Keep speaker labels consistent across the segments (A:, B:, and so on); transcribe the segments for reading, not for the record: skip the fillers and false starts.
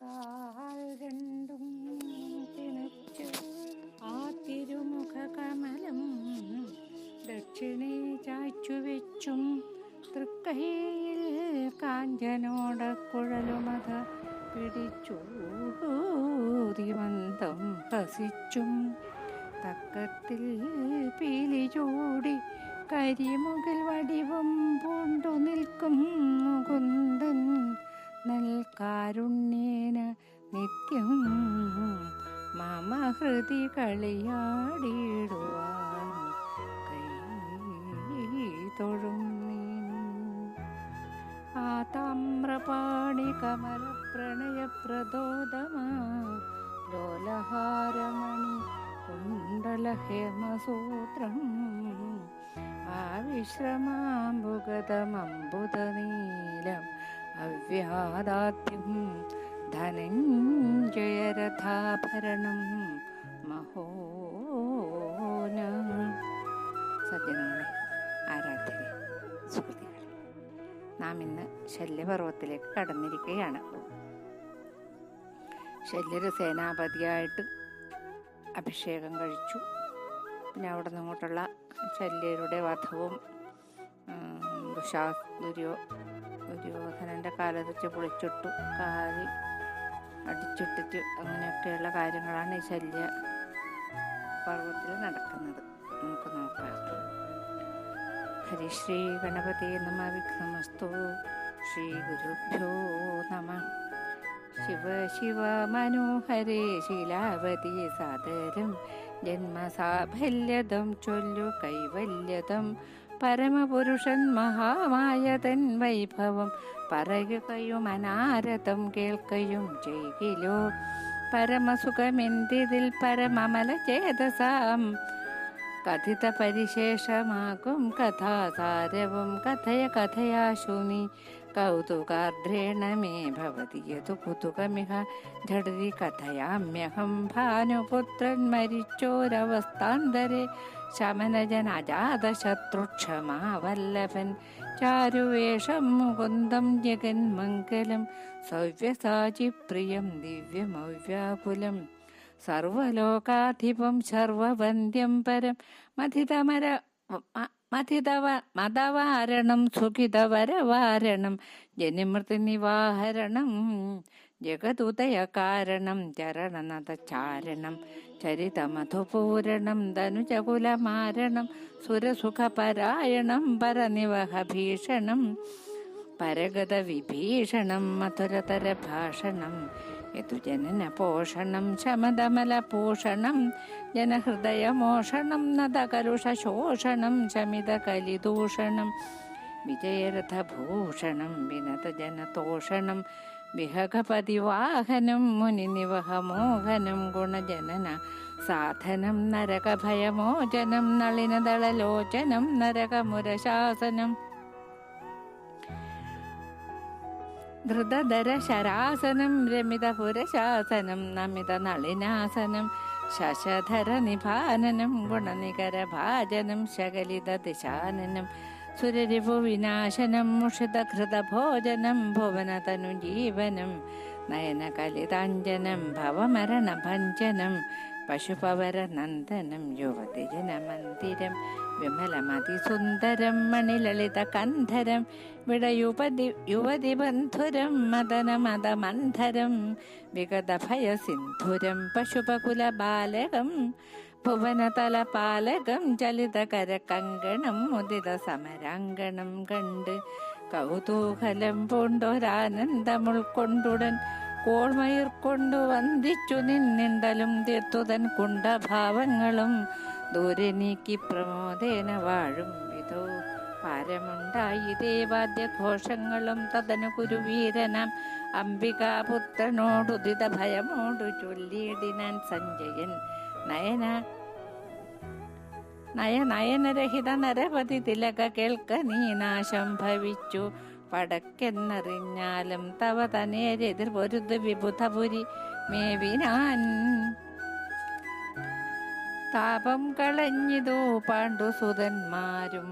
A: കാൽ രണ്ടും തിണച്ചു ആ തിരുമുഖ കമലം ദക്ഷിണേ ചായ്ച്ചു വെച്ചും തൃക്കൈയിൽ കാഞ്ചനോട കുഴലുമത പിടിച്ചൂതിമന്തം ഹസിച്ചും തക്കത്തിൽ പീലി ചൂടി കരിമുകിൽ വടിവം പൂണ്ടു നിൽക്കും മുകുന്ദൻ നൽകാരുണ്യേന നിത്യം മമ ഹൃദി കളിയാടിയിടുവാൻ കൈ തൊഴും ആ താമ്രപാണി കമല പ്രണയ പ്രദോദമാ ലോലഹാരമണി കുണ്ടല ഹേമസൂത്രം ആ വിശ്രമാംബുഗതമംബുദനീലം അവ്യാദാത്യം ധനഞ്ജയരഥാഭരണം മഹോന. സജ്ജനങ്ങളെ, ആരാധ്യരെ, സുഹൃത്തുക്കളെ, നാം ഇന്ന് ശല്യപർവ്വത്തിലേക്ക് കടന്നിരിക്കുകയാണ്. ശല്യര് സേനാപതിയായിട്ട് അഭിഷേകം കഴിച്ചു. പിന്നെ അവിടെ നിങ്ങോട്ടുള്ള ശല്യരുടെ വധവും ദുര്യോധനൻ്റെ കാലത്ത് പൊളിച്ചിട്ടു, കാലി അടിച്ചിട്ടിട്ട് അങ്ങനെയൊക്കെയുള്ള കാര്യങ്ങളാണ് ഈ ശല്യ പർവ്വത്തിൽ നടക്കുന്നത്. നമുക്ക് നോക്കാം. ഹരിശ്രീ ഗണപതി നമ. വിഘ്നമസ്തു. ശ്രീ ഗുരുഭ്യോ നമ. ശിവ ശിവ മനോഹരേ ശീലാവതി സാദരം ജന്മസാഫല്യതം ചൊല്ലു കൈവല്യതം പരമപുരുഷൻ മഹാമായതൻ വൈഭവം പറയുകയും അനാരതം കേൾക്കയും ചെയ്കിലോ പരമസുഖമെന്തിതിൽ പരമമല ചേതസാം കഥിത പരിശേഷമാകും കഥാസാരവും കഥയ കഥയാശുനി കൗതുകാർദ്രേണ മേ ഭവതി യതു കുതുകമിഹ ഝടതി കഥയാമ്യഹം. ഭാനുപുത്രൻ മരിച്ചോരവസ്ഥാന്തരെ ശമനജൻ അജാതശത്രുക്ഷമാവല്ലഭൻ ചാരുവേഷം മുകുന്ദം ജഗന്മംഗലം സൗവ്യസാചിപ്രിയം ദിവ്യമവ്യാകുലം സർവലോകാധിപം സർവവന്ദ്യം പരം മതവാരണം സുഖിതവരവാരണം ജനിമൃതിനിവാഹരണം ജഗതുദയകാരണം ചരണനതചാരണം ചരിതമധുപൂരണം ധനുജകുലമാരണം സുരസുഖപരായണം പരനിവഹഭീഷണം പരഗത വിഭീഷണം മധുരതര ഭാഷണം യതുജനന പോഷണം ശമദമലഭൂഷണം ജനഹൃദയമോഷണം നദകലുഷശോഷണം ശമിതകലിദൂഷണം വിജയരഥഭൂഷണം വിനതജനതോഷണം വിഹഗപതിവാഹനം മുനിനിവഹമോഹനം ഗുണജനന സാധനം നരകഭയമോചനം നളിനദളലോചനം നരകമുരശാസനം ധൃതധര ശരാസനം രമിതപുരശാസനം നമിത നളിനാസനം ശശധര നിഭാനനം ഗുണനികര ഭാജനം ശകലിത ദിശാനനം സുരരിപു വിനാശനം മുഷിതഘൃതഭോജനം ഭുവനതനുജീവനം നയനകലിതാഞ്ജനം ഭവമരണഭഞ്ജനം പശുപവരനന്ദനം യുവതിജനമന്ദിരം വിമലമതിസുന്ദരം മണിലളിതകന്ധരം യുവതിബന്ധുരം മദനമദമന്ധരം വിഗതഭയസിന്ധുരം പശുപകുലബാലകം ഭുവനതലപാലകം ചലിതകരകങ്കണം മുദിത സമരാങ്കണം കണ്ട് കൗതൂഹലം പൂണ്ടൊരാനന്ദമുൾക്കൊണ്ടുടൻ കോൾമയിർ കൊണ്ടു വന്ദിച്ചു നിന്നിണ്ടലും തീർത്തുതൻ കുണ്ടഭാവങ്ങളും ദൂരെ നീക്കി പ്രമോദേന വാഴും വിധോ പാരമുണ്ടായി ദേവാദ്യഘോഷങ്ങളും തദനു കുരുവീരനാം അംബികാപുത്രനോടുദിത ഭയമോടു ചൊല്ലിയിടിനാൻ സഞ്ജയൻ നയനരഹിത നരപതി തിലക കേൾക്ക നീ നാശം ഭവിച്ചു പടക്കെന്നറിഞ്ഞാലും തവ തനേരെതിർ പൊരുത് വിബുധപുരി മേവിനാൻ താപം കളഞ്ഞിതോ പാണ്ഡുസുതന്മാരും.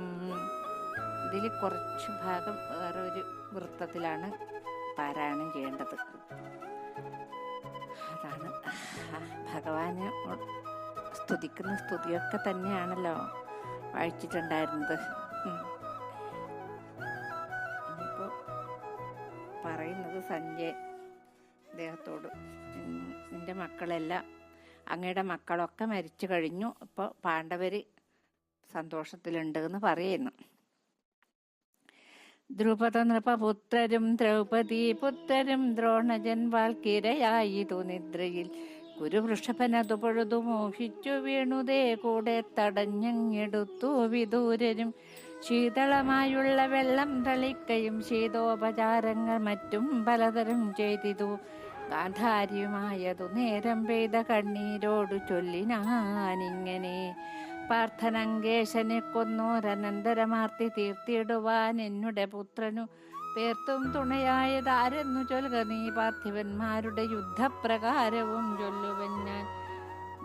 A: ഇതിൽ കുറച്ച് ഭാഗം വേറെ ഒരു വൃത്തത്തിലാണ് പാരായണം ചെയ്യേണ്ടത്. രസമാണ്. ഭഗവാനെ സ്തുതിക്കുന്ന സ്തുതിയൊക്കെ തന്നെയാണല്ലോ വായിച്ചിട്ടുണ്ടായിരുന്നത്. ഇനിയിപ്പോൾ പറയുന്നത് സഞ്ജയ് അദ്ദേഹത്തോട്, നിൻ്റെ മക്കളെല്ലാം, അങ്ങയുടെ മക്കളൊക്കെ മരിച്ചു കഴിഞ്ഞു, ഇപ്പോൾ പാണ്ഡവർ സന്തോഷത്തിലുണ്ട് എന്ന് പറയുന്നു. ദ്രുപദ നൃപപുത്രരും ദ്രൗപദീ പുത്രരും ദ്രോണജൻ വാൽക്കിരയായിതു നിദ്രയിൽ കുരുവൃഷഭനതു പൊഴുതു മോഹിച്ചു വീണുതേ കൂടെ തടഞ്ഞെടുത്തു വിദൂരരും. ശീതളമായുള്ള വെള്ളം തളിക്കയും ശീതോപചാരങ്ങൾ മറ്റും പലതരം ചെയ്തിതു. ഗാന്ധാരിയുമായതു നേരം പെയ്ത കണ്ണീരോടു ചൊല്ലിനാനിങ്ങനെ, പാർത്ഥനങ്കേശനെ കൊന്നോരനന്തരമാർത്തി തീർത്തിടുവാൻ എന്നുടെ പുത്രനു പേർത്തും തുണയായതാരെന്നു ചൊൽക നീ. പാർത്ഥിവന്മാരുടെ യുദ്ധപ്രകാരവും ചൊല്ലുവൻ ഞാൻ.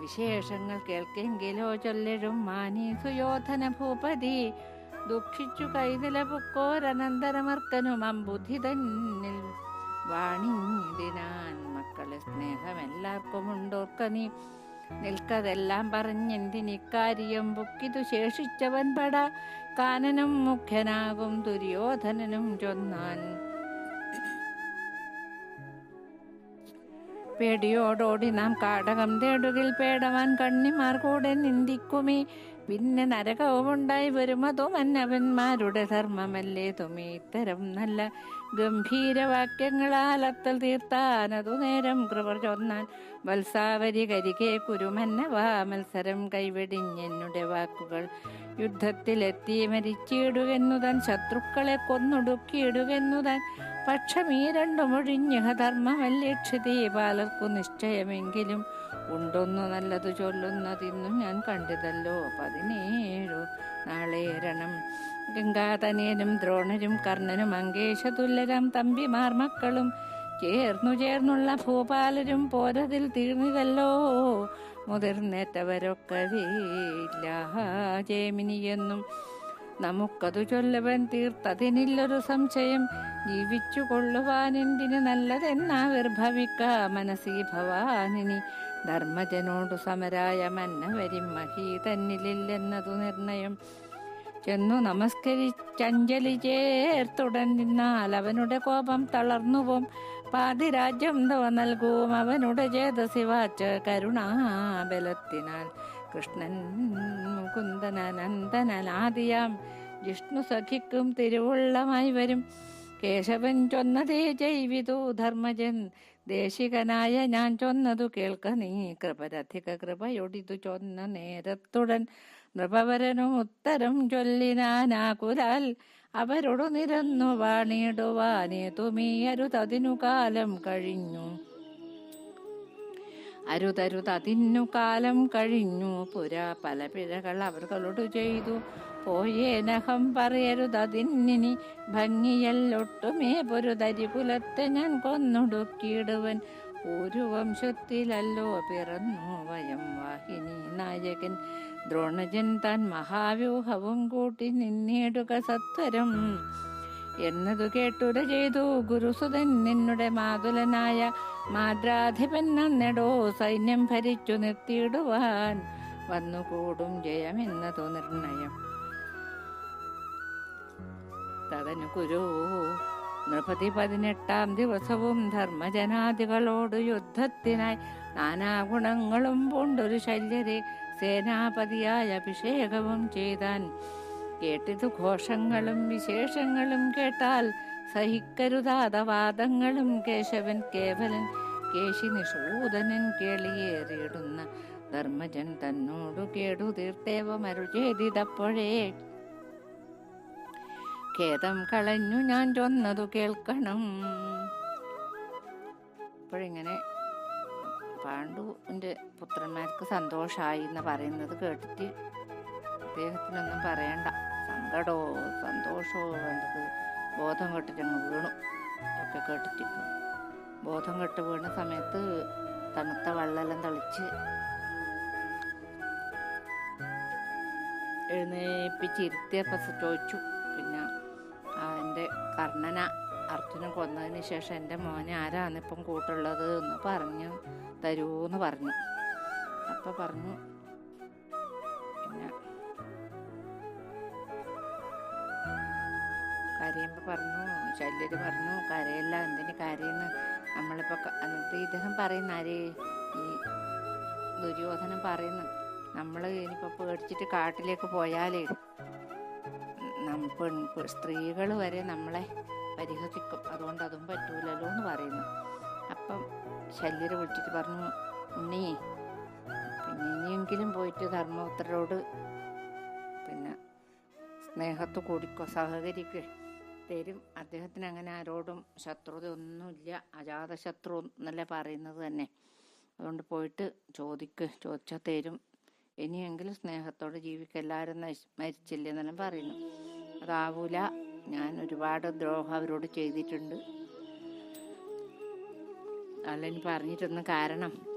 A: വിശേഷങ്ങൾ കേൾക്കെങ്കിലോ ചൊല്ലരും മാനീ സുയോധന ഭൂപതി. ദുഃഖിച്ചു കൈനിലപുക്കോരനന്തരമർക്കനും അമ്പുധി തന്നിൽ വാണിദിനാൻ. മക്കളെ സ്നേഹമെല്ലാവർക്കും ഉണ്ടോർക്ക നീ, നിൽക്കതെല്ലാം പറഞ്ഞെന്തിനിക്കാര്യം ബുക്കിതു ശേഷിച്ചവൻ പട. കാനനും മുഖ്യനാകും ദുര്യോധനനും ചൊന്നാൻ. പേടിയോടോടി നാം കാടകം തേടുകിൽ പേടവാൻ കണ്ണിമാർ കൂടെ നിന്ദിക്കുമേ. പിന്നെ നരകവുമുണ്ടായി വരുമതോ മന്നവന്മാരുടെ ധർമ്മമല്ലേ തുമേ. ഇത്തരം നല്ല ഗംഭീരവാക്യങ്ങളാൽ അത്തൽ തീർത്താനതു നേരം കൃപ ചൊന്നാൻ. വത്സാവരി കരികെ കുരുമന്നവാ മത്സരം കൈവെടിഞ്ഞെന്നുടെ വാക്കുകൾ. യുദ്ധത്തിലെത്തി മരിച്ചിടുകെന്നുതാൻ, ശത്രുക്കളെ കൊന്നൊടുക്കിയിടുകെന്നുതാൻ. പക്ഷമീ രണ്ടുമൊഴിഞ്ഞഹ ധർമ്മമല്യക്ഷിതീ പാലർക്കു നിശ്ചയമെങ്കിലും. ഉണ്ടൊന്നു നല്ലതു ചൊല്ലുന്നതിന്നു ഞാൻ കണ്ടിതല്ലോ 17 നാളേരണം. ഗംഗാതനേനും ദ്രോണരും കർണനും അങ്കേശതുല്യരാം തമ്പിമാർ മക്കളും ചേർന്നുള്ള ഭൂപാലരും പോരതിൽ തീർന്നിതല്ലോ. മുതിർന്നേറ്റവരൊക്കവേയില്ല ജേമിനിയെന്നും നമുക്കതു ചൊല്ലവൻ തീർത്തതിനില്ലൊരു സംശയം. ജീവിച്ചു കൊള്ളുവാൻ എന്തിനു നല്ലതെന്നാവിർഭവിക്ക മനസീ ഭവാനിനി. ധർമ്മജനോടു സമരായ മന്നവരിം മഹീ തന്നിലില്ലെന്നതു നിർണയം. ചെന്നു നമസ്കരിച്ചഞ്ജലി ചേർത്തുടൻ നിന്നാൽ അവനുടെ കോപം തളർന്നുപോം. പാതിരാജ്യം തവ നൽകും അവനുടെ ചേതസി വാച്ച കരുണാബലത്തിനാൽ. കൃഷ്ണൻ മുകുന്ദനനന്ദനാദിയാം ജിഷ്ണു സഖിക്കും തിരുവുള്ളമായി വരും. കേശവൻ ചൊന്നതേ ചെയ്വിതു ധർമ്മജൻ, ദേശികനായ ഞാൻ ചൊന്നതു കേൾക്ക നീ. കൃപരധിക കൃപയൊടിതു ചൊന്ന നേരത്തുടൻ നൃപവരനും ഉത്തരം ചൊല്ലിനാനാകുലാൽ. അവരോടു നിരന്നു വാണിടുവാനേ തുമീ അരുതതിനു കാലം കഴിഞ്ഞു. അരുതരുതതിന്നു കാലം കഴിഞ്ഞു. പുരാ പല പിഴകൾ അവർകളോടു ചെയ്തു പോയേനഹം പറയരുതതിന്നിനി. ഭംഗിയല്ലൊട്ടുമേ പൊരുതരികുലത്തെ ഞാൻ കൊന്നൊടുക്കിയിടുവൻ. ഒരു വംശത്തിലല്ലോ പിറന്നു വയം വാഹിനി നായകൻ. ദ്രോണജൻ താൻ മഹാവ്യൂഹവും കൂട്ടി നിന്നിടുക സത്വരം എന്നതു കേട്ടുര ചെയ്തു ഗുരുസുതൻ. നിന്നുടെ മാതുലനായ മാദ്രാധിപൻ നന്നെടോ സൈന്യം ഭരിച്ചു നിർത്തിയിടുവാൻ വന്നുകൂടും ജയമെന്നതു നിർണയം. തതനു കുരു നൃപതി 18-ാം ദിവസവും ധർമ്മജനാദികളോട് യുദ്ധത്തിനായി നാനാഗുണങ്ങളും പൂണ്ടൊരു ശല്യരെ സേനാപതിയായ അഭിഷേകവും ചെയ്താൻ. കേട്ടിതു ഘോഷങ്ങളും വിശേഷങ്ങളും കേട്ടാൽ സഹിക്കരുതാതവാദങ്ങളും. കേശവൻ കേവലൻ കേശി നിഷൂദനൻ കേളിയേറിയിടുന്ന ധർമ്മജൻ തന്നോടു കേടു തീർത്തേവമരുൾ ചെയ്തിതപ്പോഴേ. ഖേദം കളഞ്ഞു ഞാൻ ചൊന്നതു കേൾക്കണം. ഇപ്പോഴിങ്ങനെ പാണ്ഡുവിൻ്റെ പുത്രന്മാർക്ക് സന്തോഷമായി എന്ന് പറയുന്നത് കേട്ടിട്ട് അദ്ദേഹത്തിനൊന്നും പറയണ്ട, സങ്കടമോ സന്തോഷമോ വേണ്ടത് ബോധം കെട്ടിട്ടങ്ങ് വീണു. ഒക്കെ കേട്ടിട്ട് ബോധം കെട്ട് വീണ സമയത്ത് തണുത്ത വെള്ളമെല്ലാം തളിച്ച് എഴുന്നേപ്പിച്ചിരുത്തിയപ്പോൾ ചോദിച്ചു, പിന്നെ എൻ്റെ കർണന അർജുനൻ കൊന്നതിന് ശേഷം എൻ്റെ മോനെ ആരാന്നിപ്പം കൂട്ടുള്ളത് എന്ന് പറഞ്ഞു തരൂന്ന് പറഞ്ഞു. അപ്പം പറഞ്ഞു പിന്നെ കരയുമ്പോൾ പറഞ്ഞു, ശല്യര് പറഞ്ഞു കരയല്ല, എന്തിന് കരയുന്നു, നമ്മളിപ്പോൾ എന്നിട്ട് ഇദ്ദേഹം പറയുന്ന ആര്, ഈ ദുര്യോധനൻ പറയുന്നു, നമ്മൾ ഇനിയിപ്പോൾ പേടിച്ചിട്ട് കാട്ടിലേക്ക് പോയാലേ സ്ത്രീകൾ വരെ നമ്മളെ പരിഹസിക്കും, അതുകൊണ്ട് അതും പറ്റൂലല്ലോ എന്ന് പറയുന്നു. അപ്പം ശല്യരെ വിളിച്ചിട്ട് പറഞ്ഞു, ഉണ്ണി പിന്നെ ഇനിയെങ്കിലും പോയിട്ട് ധർമ്മപുത്രരോട് പിന്നെ സ്നേഹത്ത് കൂടിക്കോ, സഹകരിക്കേ, തരും. അദ്ദേഹത്തിന് അങ്ങനെ ആരോടും ശത്രുത ഒന്നുമില്ല, അജാതശത്രു എന്നല്ലേ പറയുന്നത് തന്നെ. അതുകൊണ്ട് പോയിട്ട് ചോദിച്ചാൽ തരും, ഇനിയെങ്കിലും സ്നേഹത്തോടെ ജീവിക്കുക, എല്ലാവരും മരിച്ചില്ല എന്നെല്ലാം പറയുന്നു. അതാവൂല, ഞാൻ ഒരുപാട് ദ്രോഹം അവരോട് ചെയ്തിട്ടുണ്ട്, അല്ലെനി പറഞ്ഞിട്ടൊന്നും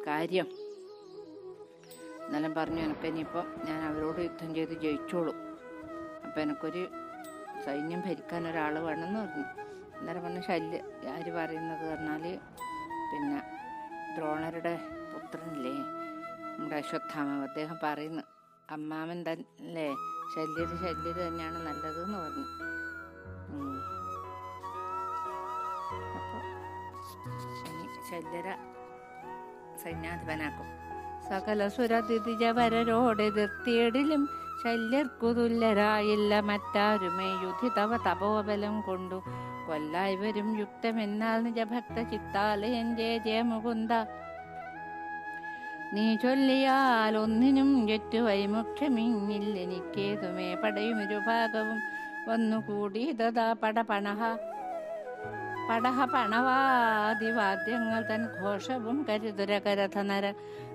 A: കാര്യം എന്നെല്ലാം പറഞ്ഞു. എനിക്കിനിയിപ്പം ഞാൻ അവരോട് യുദ്ധം ചെയ്ത് ജയിച്ചോളും, അപ്പം എനിക്കൊരു സൈന്യം ഭരിക്കാൻ ഒരാൾ വേണമെന്ന് പറഞ്ഞു. അന്നേരം പറഞ്ഞു ആര് പറയുന്നത് പറഞ്ഞാൽ പിന്നെ ദ്രോണരുടെ പുത്രനില്ലേ നമ്മുടെ അശ്വത്ഥാമാവ്, അദ്ദേഹം പറയുന്നു, അമ്മാവൻ തന്നെ ശല്യര് തന്നെയാണ് നല്ലതെന്ന് പറഞ്ഞു. അപ്പോൾ ഇനി ശല്യര സൈന്യാധിപനാക്കും. സകല സുരതിജവരോടെതിർത്തിയിടിലും ശല്യർക്കു തുല്യരായില്ല മറ്റാരുമേ, യുധി തവ തപോബലം കൊണ്ടു കൊല്ലായി വരും യുക്തമെന്നാൽ നിജഭക്ത ചിത്താലയൻ ജയ മുകുന്ദ. നീ ചൊല്ലിയാൽ ഒന്നിനും ചുറ്റു വൈമുഖ്യമിങ്ങില്ലെനിക്കേതുമേ, പടയുമിരുഭാഗവും വന്നുകൂടി ദാ പണവാദിവാദ്യങ്ങൾ തൻ ഘോഷവും കരുതുരകരഥനര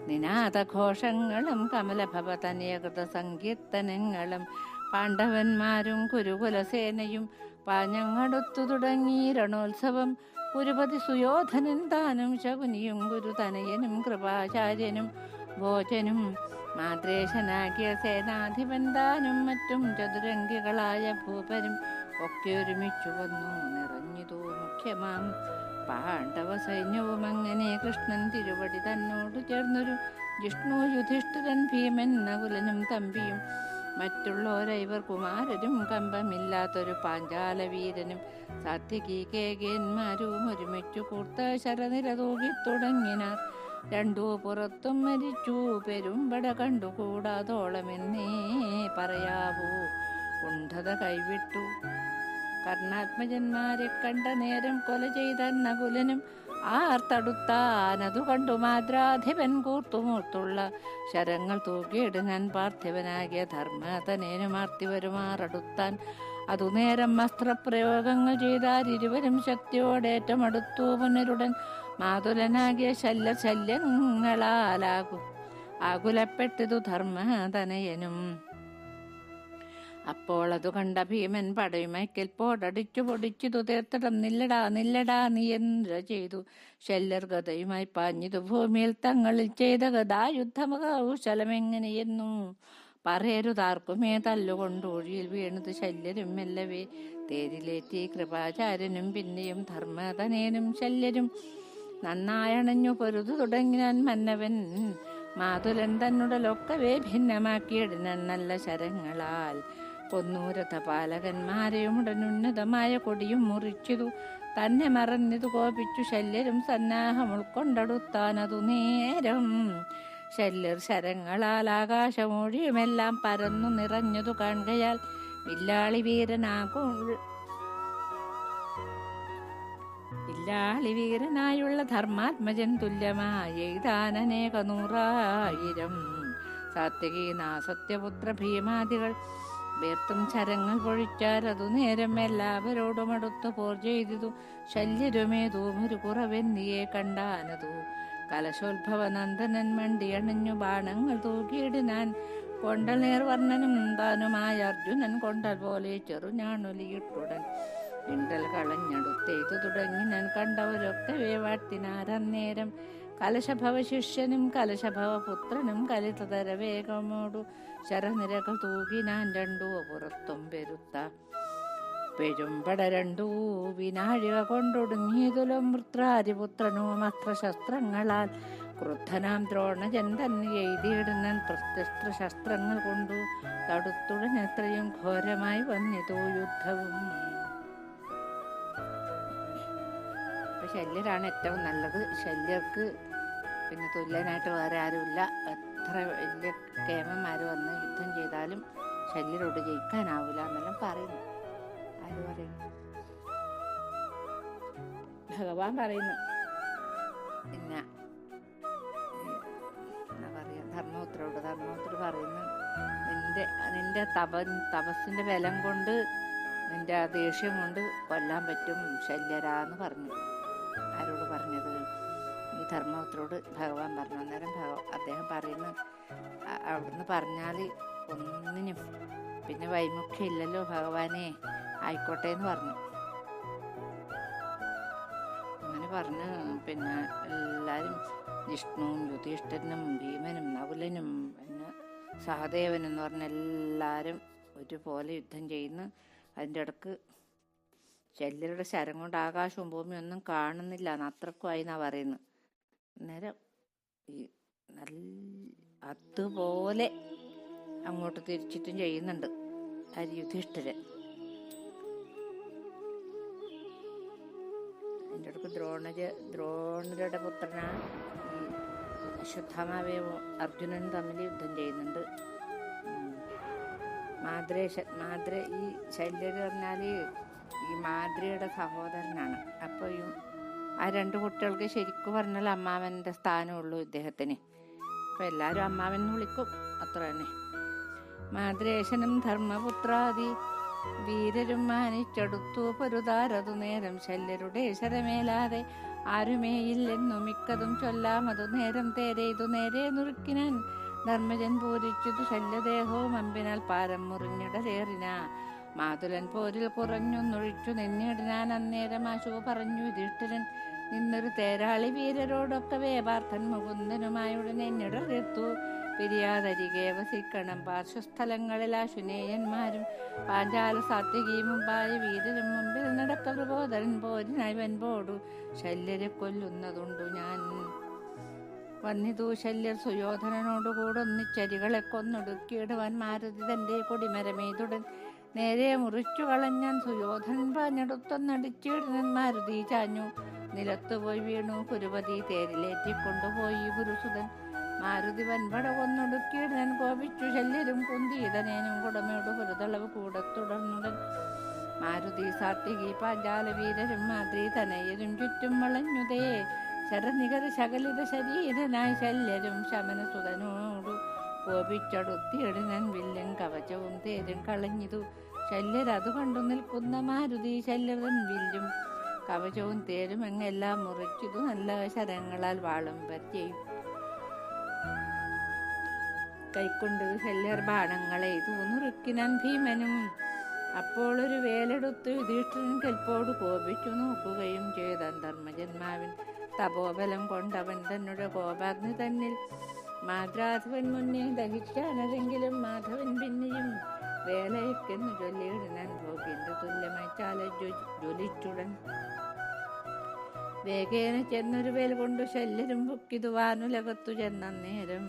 A: നിനാദഘോഷങ്ങളും കമലഭവ തനയകൃത സങ്കീർത്തനങ്ങളും പാണ്ഡവന്മാരും കുരുകുലസേനയും പാഞ്ഞങ്ങടുത്തു തുടങ്ങി രണോത്സവം. കുരുപതി സുയോധനൻ താനും ശകുനിയും ഗുരുതനയനും കൃപാചാര്യനും ഭോജനും മാദ്രേശനാകിയ സേനാധിപൻ താനും മറ്റും ചതുരംഗികളായ ഭൂപരും ഒക്കെ ഒരുമിച്ചു വന്നു നിറഞ്ഞിതു മുഖ്യമാം പാണ്ഡവ സൈന്യവും. അങ്ങനെ കൃഷ്ണൻ തിരുവടി തന്നോട് ചേർന്നൊരു ജിഷ്ണു യുധിഷ്ഠിരൻ ഭീമൻ നകുലനും തമ്പിയും മറ്റുള്ളോരൈവർ കുമാരരും കമ്പമില്ലാത്തൊരു പാഞ്ചാലവീരനും സാത്യകീകേകന്മാരും ഒരുമിച്ചു കൂർത്ത ശരനിര തൂകി തുടങ്ങിനാർ. രണ്ടു പുറത്തും മരിച്ചു പെരുമ്പട കണ്ടുകൂടാതോളമെന്നേ പറയാവൂ. കുണ്ഠത കൈവിട്ടു കർണാത്മജന്മാരെ കണ്ട നേരം കൊല ചെയ്ത നകുലനും ആർത്തടുത്താനതു കണ്ടു മാദ്രാധിപൻ കൂർത്തുമൂർത്തുള്ള ശരങ്ങൾ തൂക്കിയിടുന്നാൻ പാർത്ഥിവനാകിയ ധർമ്മതനേനുമാർത്തി വരുമാറടുത്താൻ. അതു നേരം അസ്ത്രപ്രയോഗങ്ങൾ ചെയ്താൽ ഇരുവരും ശക്തിയോടേറ്റമടുത്തു പുനരുടൻ മാതുലനാകിയ ആകുലപ്പെട്ടിതു ധർമ്മതനയനും. അപ്പോൾ അതു കണ്ട ഭീമൻ പടയുമൈക്കൽ പോടടിച്ചു പൊടിച്ചിതു തീർത്തിടം നില്ലടാ നീ എന്ത ചെയ്തു. ശല്യർ ഗതയുമായി പാഞ്ഞിതു ഭൂമിയിൽ തങ്ങളിൽ ചെയ്ത ഗതായുദ്ധമകൗശലമെങ്ങനെയെന്നു പറയരുതാർക്കുമേ. തല്ലുകൊണ്ടൂഴിയിൽ വീണത് ശല്യരും മെല്ലവേ തേരിലേറ്റി കൃപാചാര്യനും പിന്നെയും ധർമ്മതനേനും ശല്യരും നന്നായണഞ്ഞു പൊരുതു തുടങ്ങിനാൻ മന്നവൻ. മാതുലൻ തന്നുടലൊക്കവേ ഭിന്നമാക്കിയിടിനാൻ നല്ല ശരങ്ങളാൽ. കൊന്നൂരഥപാലകന്മാരെയും ഉടനുന്നതമായ കൊടിയും മുറിച്ചിതു തന്നെ മറന്നിതു കോപിച്ചു ശല്യരും സന്നാഹം ഉൾക്കൊണ്ടടുത്താനതു നേരം. ശല്യർ ശരങ്ങളാൽ ആകാശമൊഴിയുമെല്ലാം പരന്നു നിറഞ്ഞതു കാണുകയാൽ വില്ലാളി വീരനായുള്ള ധർമാത്മജൻ തുല്യമായ എയ്താനേക 100,000 സാത്യകീനാ സത്യപുത്ര ഭീമാദികൾ വേർത്തും ശരങ്ങൾ പൊഴിച്ചാരതു നേരം എല്ലാവരോടും അടുത്തു പോർ ചെയ്തിതു. ശല്യരുമേതൂമൊരു കുറവെന്നിയെ കണ്ടാനതു കലശോത്ഭവ നന്ദനൻ മണ്ടിയണിഞ്ഞു ബാണങ്ങൾ തൂക്കിയിടിനാൻ. കൊണ്ടൽ നേർവർണ്ണനും താനുമായ അർജുനൻ കൊണ്ടൽ പോലെ ചെറുഞാണൊലിയിട്ടുടൻ ഇണ്ടൽ കളഞ്ഞടുത്തേതു തുടങ്ങി ഞാൻ കണ്ടവരൊക്കെ വേവാട്ടിനാരന്നേരം. കലശഭവ ശിഷ്യനും കലശഭവ പുത്രനും കലിതര വേഗമോടു ശരനിരകൾ തൂകിനാൻ രണ്ടു പുറത്തും പെരുത്ത പെരുമ്പട രണ്ടു വിനാഴിക കൊണ്ടൊടുങ്ങിയതുലും വൃത്രാരിപുത്രനും അസ്ത്രശസ്ത്രങ്ങളാൽ ക്രുദ്ധനാം ദ്രോണജൻ തന്നെ എഴുതിയിടുന്ന പ്രത്യസ്ത്രശസ്ത്രങ്ങൾ കൊണ്ടു തടുത്തുടൻ എത്രയും ഘോരമായി വന്നിതു യുദ്ധവും. ഇപ്പൊ ശല്യരാണ് ഏറ്റവും നല്ലത്. ശല്യർക്ക് പിന്നെ തുല്യനായിട്ട് വേറെ ആരുമില്ല. എത്ര വലിയ കേമന്മാർ വന്ന് യുദ്ധം ചെയ്താലും ശല്യരോട് ജയിക്കാനാവില്ല എന്നെല്ലാം പറയുന്നു. ആര് പറയുന്നു? ഭഗവാൻ പറയുന്നു. പിന്നെ എന്താ പറയുക, ധർമ്മപുത്രർ പറയുന്നു, നിന്റെ തപസ്സിന്റെ ബലം കൊണ്ട്, നിന്റെ ആ ദേഷ്യം കൊണ്ട് കൊല്ലാൻ പറ്റും ശല്യരാന്ന് പറഞ്ഞു. ആരോട് പറഞ്ഞത്? ഈ ധർമ്മപുത്രോട് ഭഗവാൻ പറഞ്ഞു. അന്നേരം അദ്ദേഹം പറയുന്നു, അവിടുന്ന് പറഞ്ഞാൽ ഒന്നിനും പിന്നെ വൈമുഖ്യം ഇല്ലല്ലോ ഭഗവാനെ, ആയിക്കോട്ടെ എന്ന് പറഞ്ഞു. അങ്ങനെ പറഞ്ഞ് പിന്നെ എല്ലാവരും ജിഷ്ണുവും യുധിഷ്ഠിരനും ഭീമനും നകുലനും പിന്നെ സഹദേവനും എന്ന് പറഞ്ഞ എല്ലാവരും ഒരുപോലെ യുദ്ധം ചെയ്യുന്നു. അതിൻ്റെ ഇടക്ക് ശല്യരുടെ ശരം കൊണ്ട് ആകാശവും ഭൂമിയും ഒന്നും കാണുന്നില്ല എന്ന് അത്രക്കുമായി എന്നാ പറയുന്നത്. അന്നേരം ഈ അതുപോലെ അങ്ങോട്ട് തിരിച്ചിട്ടും ചെയ്യുന്നുണ്ട് യുധിഷ്ഠിരൻ. അതിൻ്റെ ഇടക്ക് ദ്രോണരുടെ പുത്രനാണ് ഈ അശ്വത്ഥാമാവേവും അർജുനനും തമ്മിൽ യുദ്ധം ചെയ്യുന്നുണ്ട്. ഈ ശല്യർ പറഞ്ഞാൽ ഈ മാദ്രയുടെ സഹോദരനാണ്. അപ്പോൾ ആ രണ്ട് കുട്ടികൾക്ക് ശരിക്കും പറഞ്ഞാൽ അമ്മാവൻ്റെ സ്ഥാനമുള്ളൂ ഇദ്ദേഹത്തിന്. അപ്പം എല്ലാവരും അമ്മാവൻ എന്ന് വിളിക്കും, അത്ര തന്നെ. മാദ്രേശനും ധർമ്മപുത്രാദി വീരരും മാനിച്ചെടുത്തു പൊരുതാരതു നേരം ശല്യരുടെ ശരമേലാതെ ആരുമേയില്ലെന്നു മിക്കതും ചൊല്ലാമതു നേരം തേരെയ്തു നേരെ നുറുക്കിനാൻ ധർമ്മജൻ പൂരിച്ചതു ശല്യദേഹവും അമ്പിനാൽ പാരം മുറിഞ്ഞിടലേറിന മാതുലൻ പോരിൽ കുറഞ്ഞൊന്നൊഴിച്ചു നിന്നിടിനാൻ അന്നേരം ആശു പറഞ്ഞു യുധിഷ്ഠിരൻ നിന്നൊരു തേരാളി വീരരോടൊക്കെ വേപാർത്ഥൻ മുകുന്ദനുമായുടനെ എന്നിടറിർത്തു പിരിയാതരികെ വസിക്കണം പാർശ്വസ്ഥലങ്ങളിൽ ആശുനേയന്മാരും പാഞ്ചാല സാത്വികയും മുമ്പായ വീരരും മുമ്പിൽ നടക്ക പ്രബോധൻ പോരിനായി വൻപോടു ശല്യരെ കൊല്ലുന്നതുണ്ടു ഞാൻ വന്നിതു ശല്യർ സുയോധനനോടുകൂടൊന്നിച്ചരികളെ കൊന്നൊടുക്കിയിടുവാൻ മാരുതി തന്റെ കൊടിമരമെയ്തുടൻ നേരെ മുറിച്ചു കളഞ്ഞാൻ സുയോധനൻ പാഞ്ഞെടുത്തൊന്നടിച്ചിടുന്നൻ മാരുതി ചാഞ്ഞു നിലത്തുപോയി വീണു കുരുപതി തേരിലേറ്റിക്കൊണ്ടുപോയി ഗുരുസുതൻ മാരുതി വൻപട കൊന്നൊടുക്കിയിടാൻ കോപിച്ചു ശല്യരും കുന്തീതനേനും കുടമയോട് പുരതളവ് കൂടെ തുടർന്നുടൻ മാരുതി സാത്വികി പാഞ്ചാല വീരരും മാതൃ തനയരും ചുറ്റും വളഞ്ഞുതേ ശരനികര ശകലിത ശരീരനായി ശല്യരും ശമനസുതനോടു കോപിച്ചടുത്തിയിടിനൻ വില്ലും കവചവും തേരും കളഞ്ഞിതു ശല്യരതു കണ്ടു നിൽക്കുന്ന മാരുതി ശല്യരൻ വില്ലും കവചവും തേരും എങ്ങെല്ലാം മുറിച്ചിതു നല്ല ശരങ്ങളാൽ വാളും പറ്റിയും കൈക്കൊണ്ട് ശല്യർ ബാണങ്ങളെ നുറുക്കിനാൻ ഭീമനും അപ്പോൾ ഒരു വേലെടുത്തു യുധിഷ്ഠിരൻ കൽപ്പോട് കോപിച്ചു നോക്കുകയും ചെയ്താൻ ധർമ്മജന്മാവിൻ തപോബലം കൊണ്ടവൻ തന്നുടെ കോപാഗ്നി തന്നിൽ മാദ്രാധവൻ മുന്നേ ദഹിച്ചാനതെങ്കിലും മാധവൻ പിന്നെയും വേലയ്ക്കെന്നു ചൊല്ലിയിടാൻ ഭോഗിന്റെ തുല്യമായി ചാല ജ്വലിച്ചുടൻ വേഗേന ചെന്നൊരു വേൽ കൊണ്ടു ശല്യരും പൊക്കിതു വാനുലകത്തു ചെന്നേരം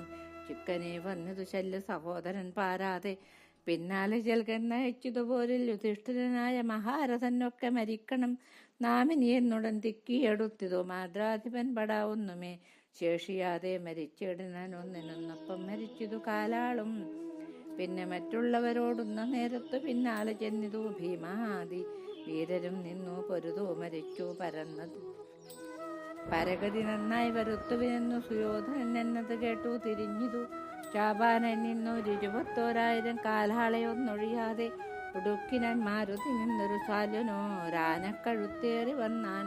A: ചിക്കനെ വന്നതു ശല്യ സഹോദരൻ പാരാതെ പിന്നാലെ ജൽകന്നയച്ചതുപോലിൽ യുധിഷ്ഠിരനായ മഹാരഥനൊക്കെ മരിക്കണം നാമിനി എന്നുടൻ തിക്കിയെടുത്തിതു മാദ്രാധിപൻ പടാവുന്നുമേ ശേഷിയാതെ മരിച്ചിടാൻ ഒന്നിനൊന്നൊപ്പം മരിച്ചിതു കാലാളും പിന്നെ മറ്റുള്ളവരോടുന്ന നേരത്തു പിന്നാലെ ചെന്നിതു ഭീമാദി വീരരും നിന്നു പൊരുതു മരിച്ചു പരന്നത് പരഗതി നന്നായി വരുത്തുവിനെന്നു സുയോധനൻ എന്നത് കേട്ടു തിരിഞ്ഞിതു ചാപാനൻ നിന്നു 21,000 കാലാളെയൊന്നൊഴിയാതെ ഉടുക്കിനാൻ മാരുതി നിന്നൊരു സാല്യനോ രാനക്കഴുത്തേറി വന്നാൻ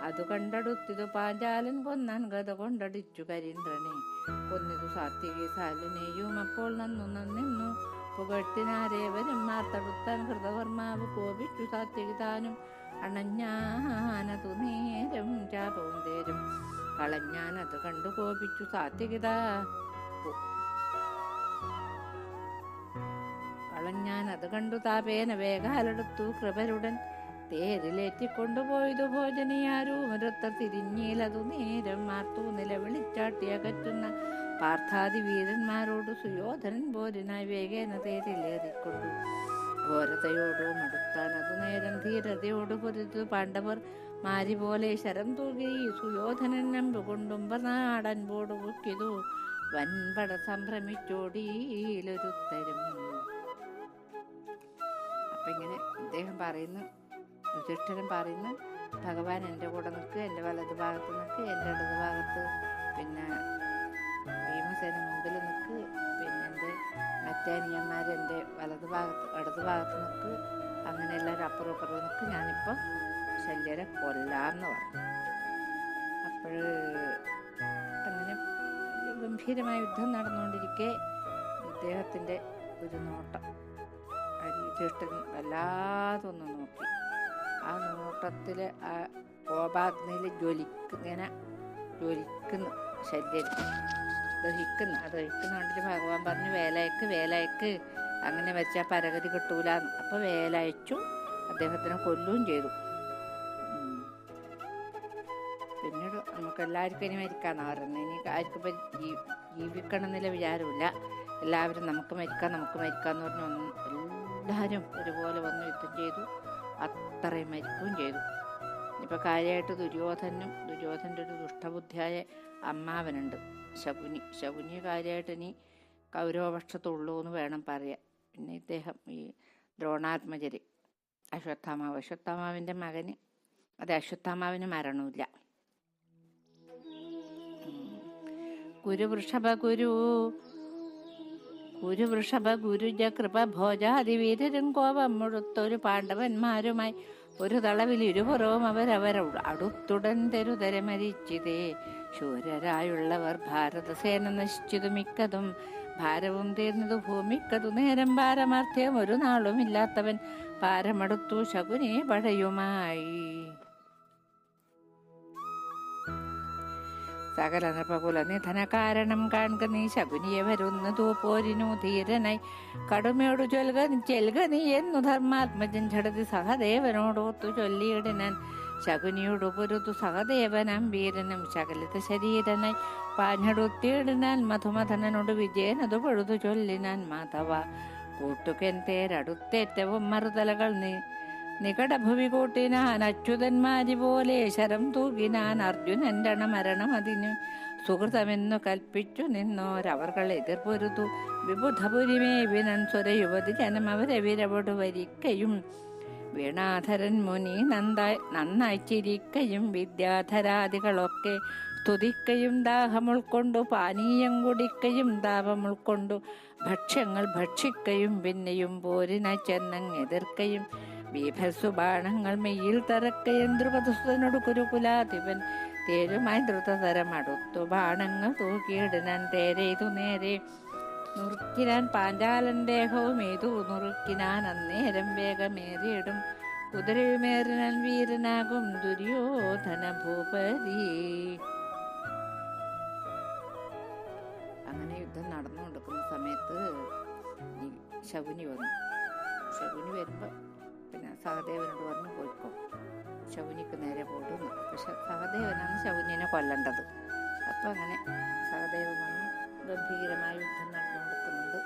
A: അതു കണ്ടടുത്തിതു പാഞ്ചാലൻ കൊന്നാൻ ഗത കൊണ്ടടിച്ചു കരീന്ദ്രനെ കൊന്നിതു സാത്വികി സാല്യനെയും അപ്പോൾ നന്നു പുകഴ്ത്തിനാരേവരും മാർത്തടുത്താൻ കൃതവർമാവ് കോപിച്ചു സാത്വികി താനും അണഞ്ഞാനതു നേരം ചാപവും തേരും കളഞ്ഞാനത് കണ്ടു കോപിച്ചു സാത്വികത പറഞ്ഞാൻ. അത് കണ്ടു താപേന വേഗാലെടുത്തു കൃപരുടൻ തേരിലേറ്റിക്കൊണ്ടുപോയതു ഭോജനിയാരും ഒരൊത്ത തിരിഞ്ഞീലതു നേരം മാർത്തു നിലവിളിച്ചാട്ടി അകറ്റുന്ന പാർത്ഥാദി വീരന്മാരോട് സുയോധനൻ പോരിനായി വേഗേന തേരിലേറിക്കൊണ്ടു ഘോരതയോടു മടുത്താൻ. അതു നേരം ധീരതയോട് പൊരുതു പാണ്ഡവർ മാരി പോലെ ശരം തൂകി സുയോധനൻ നമ്പുകൊണ്ടും നാടൻപോട് പൊക്കിതു വൻപട സംഭ്രമിച്ചോടിയിലൊരുത്തരും. അപ്പൊ ഇങ്ങനെ അദ്ദേഹം പറയുന്നു, യുധിഷ്ഠിരൻ പറയുന്നു, ഭഗവാൻ എൻ്റെ കൂടെ നിൽക്ക്, എൻ്റെ വലതു ഭാഗത്ത് നിൽക്ക്, എൻ്റെ ഇടതു ഭാഗത്ത് പിന്നെ ഭീമസേന മുമ്പിൽ നിൽക്ക്, പിന്നെ എൻ്റെ മറ്റേ അനിയന്മാർ എൻ്റെ വലതു ഭാഗത്ത് ഇടതു ഭാഗത്ത് നിൽക്ക്, അങ്ങനെ എല്ലാവരും അപ്പുറം അപ്പുറം നിൽക്ക്, ഞാനിപ്പം ശല്യരെ കൊല്ലാന്ന് പറഞ്ഞു. അപ്പോൾ അങ്ങനെ ഗംഭീരമായ യുദ്ധം നടന്നുകൊണ്ടിരിക്കെ ഇദ്ദേഹത്തിൻ്റെ ഒരു നോട്ടം യുധിഷ്ഠിരൻ വല്ലാതൊന്ന് നോക്കി. ആ നോട്ടത്തിൽ ആ കോപാഗ്നിയിൽ ജ്വലിക്കുന്നു ശല്യം, ദഹിക്കുന്നു. ആ ദഹിക്കുന്ന കണ്ടിട്ട് ഭഗവാൻ പറഞ്ഞു, വേലയക്ക് വേലയക്ക്, അങ്ങനെ വെച്ചാൽ പരഗതി കിട്ടൂലെന്ന്. അപ്പോൾ വേലയച്ചു, അദ്ദേഹത്തിനെ കൊല്ലുകയും ചെയ്തു. പിന്നീട് നമുക്കെല്ലാവർക്കും ഇനി മരിക്കാമെന്നാണ് പറയുന്നത്. ഇനി ആർക്കും ജീവിക്കണം എന്നുള്ള വിചാരമില്ല. എല്ലാവരും നമുക്ക് മരിക്കാമെന്ന് പറഞ്ഞു എല്ലാവരും ഒരുപോലെ വന്ന് യുദ്ധം ചെയ്തു, അത്രയും മരിക്കുകയും ചെയ്തു. ഇപ്പം കാര്യമായിട്ട് ദുര്യോധൻ്റെ ഒരു ദുഷ്ടബുദ്ധിയായ അമ്മാവനുണ്ട്, ശകുനി കാര്യമായിട്ട് ഇനി കൗരവപക്ഷത്തുള്ളൂ എന്ന് വേണം പറയാൻ. പിന്നെ ഇദ്ദേഹം ഈ ദ്രോണാത്മജര് അശ്വത്ഥാമാവിൻ്റെ മകന്, അത് അശ്വത്ഥാമാവിന് മരണമില്ല. കുരുവൃഷഭ ഗുരുജ കൃപ ഭോജാതിവീരരും കോപം മുഴുത്തൊരു പാണ്ഡവന്മാരുമായി ഒരു തളവിൽ ഇരുപുറവും അടുത്തുടൻ തെരുതര മരിച്ചിതേ. ശൂരരായുള്ളവർ ഭാരതസേന നശിച്ചതു മിക്കതും ഭാരവും തീർന്നതു ഭൂമിക്കതു നേരം പാരമാർത്ഥ്യം ഒരു നാളും ഇല്ലാത്തവൻ പാരമടുത്തു ശകുനെ പടയുമായി. സകല നൃപകുല നിധന കാരണം കാൺക നീ ശകുനിയെ വരുന്നതു പോരിനു ധീരനായി കടുമയോടു ചെൽക നീ എന്നു ധർമാത്മജൻ ഝടതി സഹദേവനോടൊത്തു ചൊല്ലിയിടനാൻ. ശകുനിയോടു പൊരുതു സഹദേവനാം വീരനും ശകലിത ശരീരനായി പാഞ്ഞടുത്തിയിടനാൻ. മധുമഥനോട് വിജയനതു പൊഴുതു ചൊല്ലിനാൻ. മാധവ കൂട്ടുകൻ തേരടുത്തേറ്റവും മറുതലകൾ നികടഭുവി കൂട്ടിനാൻ. അച്യുതന്മാരി പോലെ ശരം തൂകിനാൻ. അർജുനൻ രണമരണമതിനു സുഹൃതമെന്നു കൽപ്പിച്ചു നിന്നോരവർകൾ എതിർപ്പൊരുതു വിബുധപുരിമേവിനൻ സ്വരയുവതി ജനം അവരെ വിരവോട് വരിക്കയും. വീണാധരൻ മുനി നന്നായി ചിരിക്കയും വിദ്യാധരാദികളൊക്കെ സ്തുതിക്കയും ദാഹമുൾക്കൊണ്ടു പാനീയം കുടിക്കയും താപമുൾക്കൊണ്ടു ഭക്ഷ്യങ്ങൾ ഭക്ഷിക്കയും പിന്നെയും പോരിനായി ചെന്നങ്ങെതിർക്കയും ബീഭത്സുബാണങ്ങൾ മെയ്യിൽ തറക്കയും. ദ്രുപദസുതനോട് കുരുകുലാധിപൻ തേരുമായി ദ്രുതതരം അടുത്തു ബാണങ്ങൾ തൂക്കിയിടാൻ. തേരെയ്തു നേരെ നുറുക്കിനാൻ പാഞ്ചാലൻ ദേഹവും ഏതു നുറുക്കിനാൻ. അന്നേരം വേഗമേറിയിടും കുതിരയുമേറിനാൻ വീരനാകും ദുര്യോധന ഭൂപതി. അങ്ങനെ യുദ്ധം നടന്നുകൊണ്ടിരിക്കുന്ന സമയത്ത് ഈ ശകുനി വരുമ്പോൾ പിന്നെ സഹദേവനോട് പറഞ്ഞു പോയിക്കോ, ശകുനിക്ക് നേരെ പോടുന്നു. പക്ഷെ സഹദേവനാണ് ശകുനിനെ കൊല്ലേണ്ടത്. അപ്പം അങ്ങനെ സഹദേവൻ വന്നു, ഗംഭീരമായ യുദ്ധം നടന്നുകൊടുക്കുന്നുണ്ട്.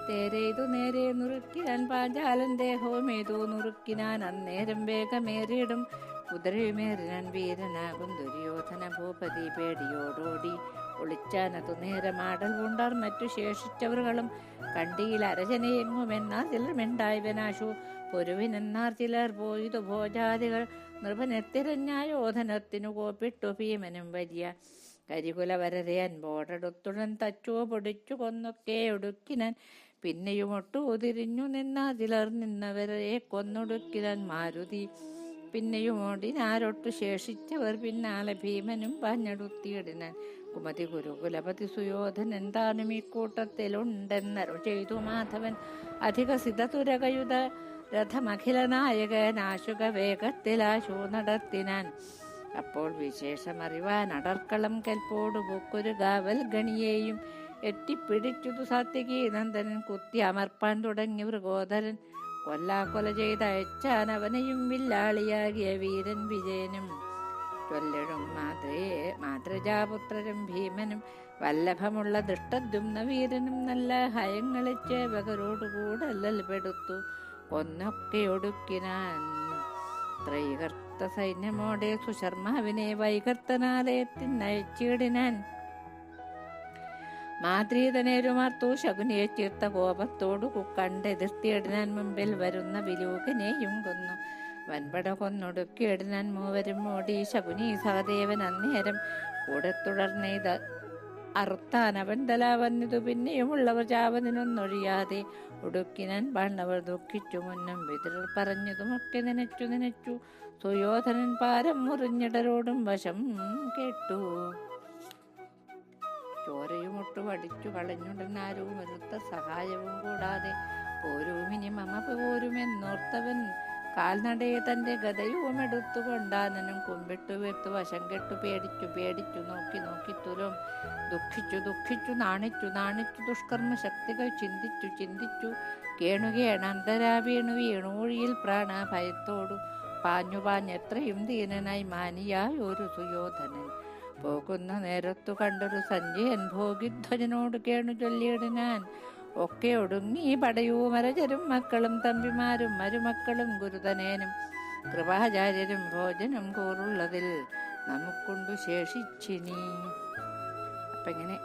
A: തേരെയ്തു നേരെ നുറുക്കിനാൻ പാഞ്ചാലൻ ദേഹവും ഏതോ നുറുക്കിനാൻ. അന്നേരം വേഗമേറിയിടും കുതിരയുമേറിനാൻ വീരനാകും ദുര്യോധന ഭൂപതി. പേടിയോടോടി ഒളിച്ചാനതു നേരമാടൽ പൂണ്ടാർ മറ്റു ശേഷിച്ചവர்களுം കണ്ടിയിൽ അരജനയെങ്ങുമെന്നാർ ചിലർ മിണ്ടായവനാശു പൊരുവിനെന്നാർ ചിലർ പോയിതു ഭോജാദികൾ. നൃപനെത്തിരഞ്ഞായോധനത്തിനു കോപ്പിട്ടു ഭീമനും വലിയ കരികുലവരരെ അൻപോടടുത്തുടൻ തച്ചോ പൊടിച്ചു കൊന്നൊക്കെ ഒടുക്കിനാൻ. പിന്നെയും ഒട്ടു തിരിഞ്ഞു നിന്നാർ ചിലർ നിന്നവരെ കൊന്നൊടുക്കിനാൻ. മാരുതി പിന്നെയും ഓടിനാരൊട്ടു ശേഷിച്ചവർ പിന്നാലെ ഭീമനും പാഞ്ഞടുത്തിയിടിനാൻ. കുമതി ഗുരുകുലപതി സുയോധനൻ താനും ഈ കൂട്ടത്തിലുണ്ടെന്നരു ചെയ്തു മാധവൻ. അധികസിതതുരകയുധ രഥമഖില നായകനാശുക വേഗത്തിലാശു നടത്തിനാൻ. അപ്പോൾ വിശേഷമറിവാൻ അടർക്കളം കൽപ്പോടു പൊക്കൊരു ഗാവൽ ഗണിയെയും എത്തിപ്പിടിച്ചു സാത്വികി നന്ദനൻ കുത്തി അമർപ്പാൻ തുടങ്ങി വൃഗോദരൻ. കൊല്ലാക്കൊല ചെയ്തയച്ചാൻ അവനെയും വില്ലാളിയാകിയ വീരൻ വിജയനും ചൊല്ലഴും മാതൃജാപുത്രരും ഭീമനും വല്ലഭമുള്ള ദൃഷ്ടദ്യുമ്ന വീരനും നല്ല ഹയങ്ങളെ ചേവകരോടുകൂടല്ലൽ പെടുത്തു ഒന്നൊക്കെ ഒടുക്കിനാൻ. ത്രൈകർത്ത സൈന്യമോടെ സുശർമാവിനെ വൈകർത്തനാലയത്തിനയച്ചിടിനാൻ. മാതൃതനേരുമാർത്തു ശകുനിയെ ചീർത്ത കോപത്തോടു കണ്ടെതിർത്തിയിടാൻ മുമ്പിൽ വരുന്ന വിലൂകനെയും കൊന്നു. വൻപട കൊന്നൊടുക്കിയിടാൻ മൂവരും ഓടി. ശകുനി സഹദേവൻ അന്നേരം കൂടെ തുടർന്നെയ്ത് അറുത്താൻ അവൻ തല വന്നിതു. പിന്നെയുമുള്ളവർ ചാവതിനൊന്നൊഴിയാതെ ഒടുക്കിനാൻ. പാണ്ഡവർ ദുഃഖിച്ചു മുന്നും വിതുരർ പറഞ്ഞതുമൊക്കെ നനച്ചു. സുയോധനൻ പാരം മുറിഞ്ഞിടരോടും വശം കേട്ടു. ചോരയുമൊട്ടു വടിച്ചു കളഞ്ഞുടനാരും ഒരുത്ത സഹായവും കൂടാതെ പോരുമിനി മമ പോരുമെന്നോർത്തവൻ കാൽനടയെ തന്റെ ഗതയും എടുത്തുകൊണ്ടാനനും കുമ്പിട്ടു വെത്തു വശം കെട്ടു പേടിച്ചു നോക്കി തുലും ദുഃഖിച്ചു നാണിച്ചു ദുഷ്കർമ്മ ശക്തികൾ ചിന്തിച്ചു കേണുകേണന്തരാ വീണൂഴിയിൽ പ്രാണഭയത്തോടു പാഞ്ഞെത്രയും ദീനനായി മാനിയായ ഒരു സുയോധനൻ. പോകുന്ന നേരത്തു കണ്ടൊരു സഞ്ജയൻ ഭോഗിധ്വജനോട് കേണു ചൊല്ലിയിടാൻ. ഒക്കെ ഒടുങ്ങി പടയൂമരചരും മക്കളും തമ്പിമാരും മരുമക്കളും ഗുരുതനേനും കൃപാചാര്യരും ഭോജനം കൂറുള്ളതിൽ നമുക്കുണ്ടു ശേഷിച്ചിനി. അപ്പൊ ഇങ്ങനെ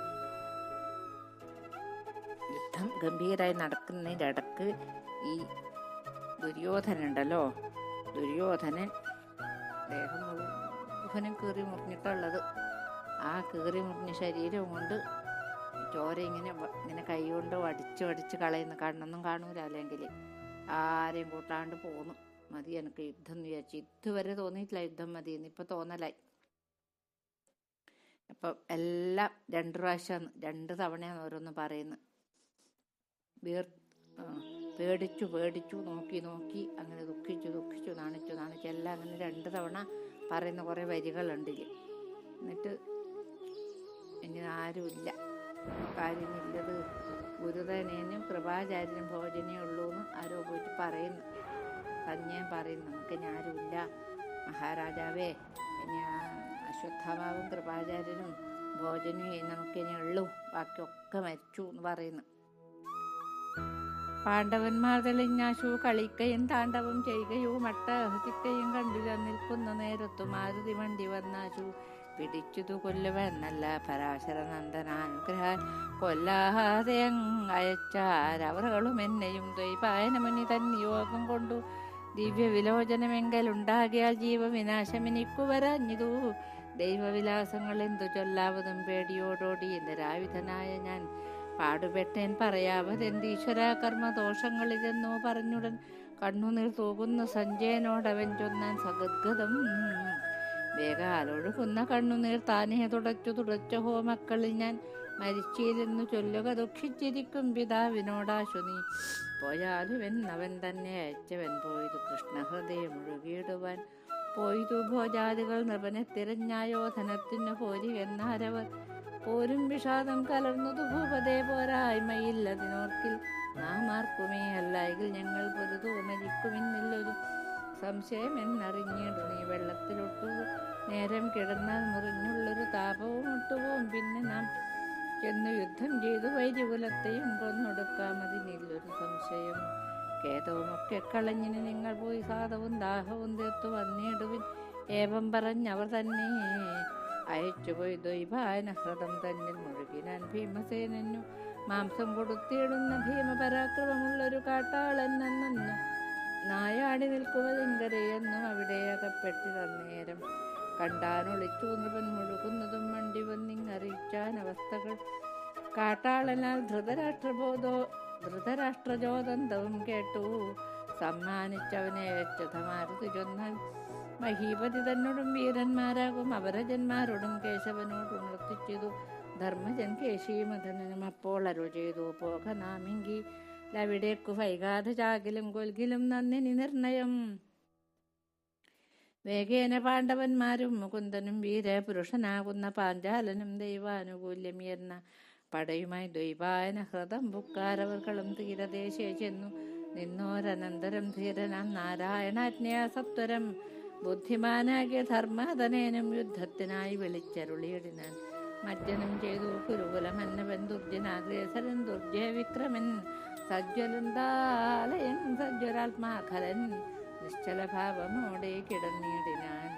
A: യുദ്ധം ഗംഭീരായി നടക്കുന്നതിൻ്റെ ഇടക്ക് ഈ ദുര്യോധനുണ്ടല്ലോ, ദുര്യോധനൻ ദേഹം മുഴുവനും കീറി മുറിഞ്ഞിട്ടുള്ളത്. ആ കീറി മുറിഞ്ഞ ശരീരം കൊണ്ട് ചോര ഇങ്ങനെ കൈ കൊണ്ട് വടിച്ച് കളയുന്നു. കണ്ണൊന്നും കാണൂല. അല്ലെങ്കിൽ ആരെയും കൂട്ടാണ്ട് പോന്നു. മതി എനിക്ക് യുദ്ധം എന്ന് വിചാരിച്ചു. ഇതുവരെ തോന്നിയിട്ടില്ല യുദ്ധം മതി എന്ന്. ഇപ്പൊ തോന്നലായി. അപ്പം എല്ലാം 2 പ്രാവശ്യം 2 തവണയാണ് ഓരോന്ന് പറയുന്നത്. പേടിച്ചു നോക്കി അങ്ങനെ ദുഃഖിച്ചു നാണിച്ചു എല്ലാം അങ്ങനെ 2 തവണ പറയുന്ന കുറെ വരികളുണ്ട്. എന്നിട്ട് ഇനി ആരുമില്ല, കാര്യമില്ലത് ഗുരുതനേനും കൃപാചാര്യനും ഭോജനേ ഉള്ളൂ എന്ന് ആരോ പോയിട്ട് പറയുന്നു. സഞ്ജയൻ പറയുന്നു, നമുക്കിനി ആരുമില്ല മഹാരാജാവേ, ഇനി അശ്വത്ഥാമാവും കൃപാചാര്യനും ഭോജനേ നമുക്കിനി ഉള്ളൂ, ബാക്കിയൊക്കെ മരിച്ചു എന്ന് പറയുന്നു. പാണ്ഡവന്മാർ തെളിഞ്ഞാശു കളിക്കയും താണ്ഡവം ചെയ്യുകയും അട്ടഹസിക്കയും കണ്ടില്ല. നിൽക്കുന്ന നേരത്തു മാരുതി വണ്ടി വന്നാശു പിടിച്ചതു കൊല്ലുവെന്നല്ല പരാശര നന്ദനാനുഗ്രഹാൻ കൊല്ലാതെ അയച്ചാരവറുകളും എന്നെയും ദ്വൈപായനമുനി തൻ നിയോഗം കൊണ്ടു ദിവ്യ വിലോചനമെങ്കലുണ്ടാകിയാൽ ജീവവിനാശമെനിക്കു വരാഞ്ഞിതു. ദൈവവിലാസങ്ങൾ എന്തു ചൊല്ലാവതും പേടിയോടോടി നിരായുധനായ ഞാൻ പാടുപെട്ടേൻ പറയാവതെന്തീശ്വര കർമ്മദോഷങ്ങളിതെന്നോ പറഞ്ഞുടൻ കണ്ണുനീർ തൂകുന്ന സഞ്ജയനോടവൻ ചൊന്നാൻ സഗദ്ഗതം. വേഗാലൊഴുകുന്ന കണ്ണുനീർ താനേ തുടച്ചോ മക്കളിൽ ഞാൻ മരിച്ചില്ലെന്നു ചൊല്ലുക ദുഃഖിച്ചിരിക്കും പിതാവിനോടാശു നീ പോയാലുവെന്നവൻ തന്നെ അയച്ചവൻ പോയതു കൃഷ്ണഹൃദയം മുഴുകിയിടുവാൻ പോയതു ഭോജാദികൾ നൃപനെ തിരഞ്ഞായോധനത്തിനു പോരി എന്നാരവർ പോരും വിഷാദം കലർന്നതു ഭൂപതേ പോരായ്മയില്ലതിനോർക്കിൽ നാം ആർക്കുമേ അല്ലായെങ്കിൽ ഞങ്ങൾ പൊരുതോ മരിക്കുമെന്നില്ലൊരു സംശയം എന്നറിഞ്ഞിടു നീ വെള്ളത്തിലൊട്ടു നേരം കിടന്നാൽ മുറിഞ്ഞുള്ളൊരു താപവും ഒട്ടുപോവും പിന്നെ നാം ചെന്നു യുദ്ധം ചെയ്തു വൈര്യകുലത്തെയും കൊന്നൊടുക്കാമതിനില്ലൊരു സംശയം ഖേദവുമൊക്കെ കളഞ്ഞിന് നിങ്ങൾ പോയി സാധവും ദാഹവും തീർത്തു വന്നിടുവിൻ ഏവം പറഞ്ഞവർ തന്നെ അയച്ചുപോയി ദ്വൈപായനഹൃതം തന്നിൽ മുഴുകിനാൻ ഭീമസേനു മാംസം കൊടുത്തിടുന്ന ഭീമപരാക്രമമുള്ളൊരു കാട്ടാളെന്നു നായാടി നിൽക്കുവതെങ്കരെയെന്നും അവിടെ അകപ്പെട്ടിരുന്നേരം കണ്ടാനൊളിച്ചു നൃപൻ മുഴുകുന്നതും വണ്ടി വന്നിങ്ങറിയിച്ചാൻ അവസ്ഥകൾ കാട്ടാളനാൽ ധൃതരാഷ്ട്രജോദന്തവും കേട്ടു സമ്മാനിച്ചവനെ വെച്ചതമാരുതി ചൊന്നാൻ മഹീപതി തന്നോടും വീരന്മാരാകും അപരജന്മാരോടും കേശവനോടും നിർത്തിച്ചതു ധർമ്മജൻ കേശീമധനും അപ്പോൾ അരുൾ ചെയ്തു പോക നാമിങ്കി ലവിടേക്കു വൈകാതെ ചാകിലും കൊൽകിലും നന്ദിനി നിർണയം. വേഗേന പാണ്ഡവന്മാരും മുകുന്ദനും വീരപുരുഷനാകുന്ന പാഞ്ചാലനും ദൈവാനുകൂല്യമിയർന്ന പടയുമായി ദ്വൈപായന ഹൃദം ബുക്കാരവർകളും തീരദേശേ ചെന്നു നിന്നോരനന്തരം ധീരനാം നാരായണാജ്ഞയാ സത്വരം ബുദ്ധിമാനാകിയ ധർമ്മധനേനും യുദ്ധത്തിനായി വിളിച്ചരുളിയിടിനാൻ. മജ്ജനം ചെയ്തു കുരുകുലമന്നവൻ ദുർജനാഗ്രേസരൻ ദുർജയ വിക്രമൻ സജ്വലന്താലയൻ സജ്വരാത്മാഖലൻ നിശ്ചലഭാവമോടെ കിടന്നിടിനാൻ.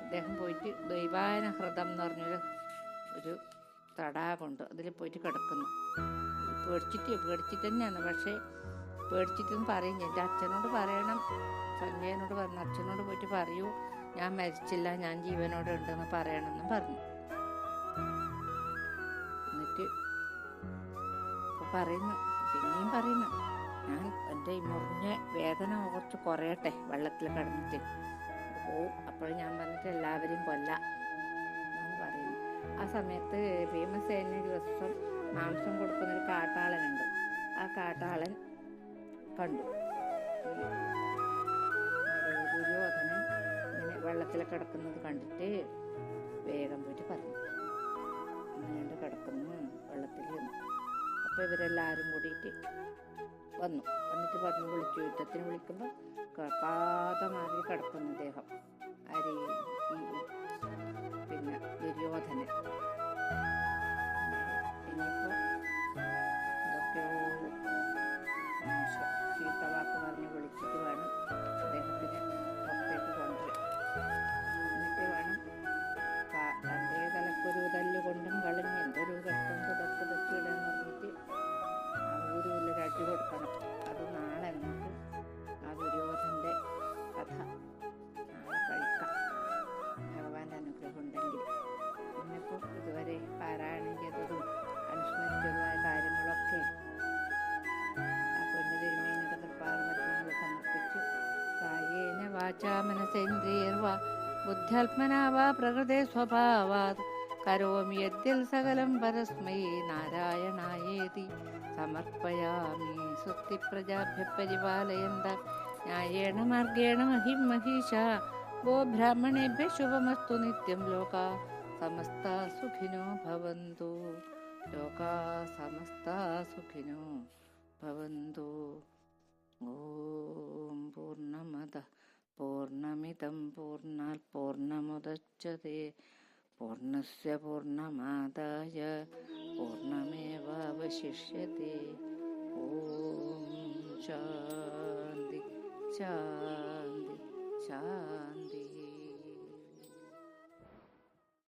A: അദ്ദേഹം പോയിട്ട് ദ്വൈപായന ഹൃദം എന്ന് പറഞ്ഞൊരു തടാകമുണ്ട്, അതിൽ പോയിട്ട് കിടക്കുന്നു. പേടിച്ചിട്ട് തന്നെയാണ്, പക്ഷേ പേടിച്ചിട്ടെന്ന് പറയും. എൻ്റെ അച്ഛനോട് പറയണം, സഞ്ജയനോട് പറഞ്ഞു, അച്ഛനോട് പോയിട്ട് പറയൂ ഞാൻ മരിച്ചില്ല, ഞാൻ ജീവനോടെ ഉണ്ടെന്ന് പറയണമെന്നും പറഞ്ഞു. എന്നിട്ട് പറയുന്നു, പിന്നെയും പറയുന്നു, ഞാൻ എൻ്റെ ഈ മുറിഞ്ഞ വേദന കുറച്ച് കുറയട്ടെ വെള്ളത്തിൽ കിടന്നിട്ട് പോവും, അപ്പോൾ ഞാൻ വന്നിട്ട് എല്ലാവരെയും കൊല്ലാം എന്ന് പറയുന്നു. ആ സമയത്ത് ഭീമസേന ദിവസം മാംസം കൊടുക്കുന്നൊരു കാട്ടാളനുണ്ട്. ആ കാട്ടാളൻ കണ്ടു ദുര്യോധനൻ ഇങ്ങനെ വെള്ളത്തിൽ കിടക്കുന്നത് കണ്ടിട്ട് വേഗം പോയിട്ട് പറഞ്ഞു, അങ്ങനെയുണ്ട് കിടക്കുന്നു വെള്ളത്തിൽ. അപ്പോൾ ഇവരെല്ലാവരും കൂടിയിട്ട് വന്നിട്ട് പറഞ്ഞു, വിളിച്ചു. യുദ്ധത്തിന് വിളിക്കുമ്പോൾ പാതമാതിരി കിടക്കുന്നു അദ്ദേഹം, ആര് പിന്നെ ദുര്യോധനൻ. ഇനിയിപ്പോൾ എന്തൊക്കെയോ ചീത്തവാക്ക് പറഞ്ഞ് വിളിച്ചിട്ട് വേണം അദ്ദേഹത്തിന് പുറത്തേക്ക് കൊണ്ടുവരാൻ. എന്നിട്ട് വേണം തൻ്റെ തലക്കൊരു തല്ലുകൊണ്ടും കളഞ്ഞ് എന്തൊരു കഷ്ടം തുടക്കിടന്ന് പറഞ്ഞിട്ട് ആ ഊരുവിലൊരു അടി കൊടുക്കണം. അത് നാളെ നമുക്ക് ആ ദുര്യോധൻ്റെ കഥ നാളെ കഴിക്കാം, ഭഗവാന്റെ അനുഗ്രഹം ഉണ്ടെങ്കിൽ. ഇന്നിപ്പോൾ ഇതുവരെ പാരായണം ചെയ്തതും അനുസ്മരിച്ചതുമായ കാര്യങ്ങളൊക്കെ തിരുമേനിയുടെ തൃപ്പാദപത്മങ്ങൾ സമർപ്പിച്ചു. കായേന വാചാ മനസേന്ദ്രിയർവാ ബുദ്ധ്യാത്മനാ വാ പ്രകൃതേ സ്വഭാവാത് കരോമി യദ്യൽ സകലം പരസ്മൈ നാരായണായേതി സമർപ്പയാമി. സ്വസ്തി പ്രജാഭ്യ പരിപാലയന്ത ന്യായേണ മാർഗേണ മഹിം മഹീശ ഗോ ബ്രാഹ്മണേഭ്യ ശുഭമസ്തു നിത്യം. ലോകാ സമസ്താ സുഖിനോ ഭവന്തു, ലോകാ സമസ്താ സുഖിനോ ഭവന്തു. ഓം പൂർണ്ണമദഃ പൂർണ്ണമിദം പൂർണ്ണാത് പൂർണ്ണമുദച്യത്തെ പൂർണ്ണസ്യ പൂർണ്ണമാദായ പൂർണ്ണമേവാവശിഷ്യത്തെ. ഓം ശാന്തി ശാന്തി ശാന്തി.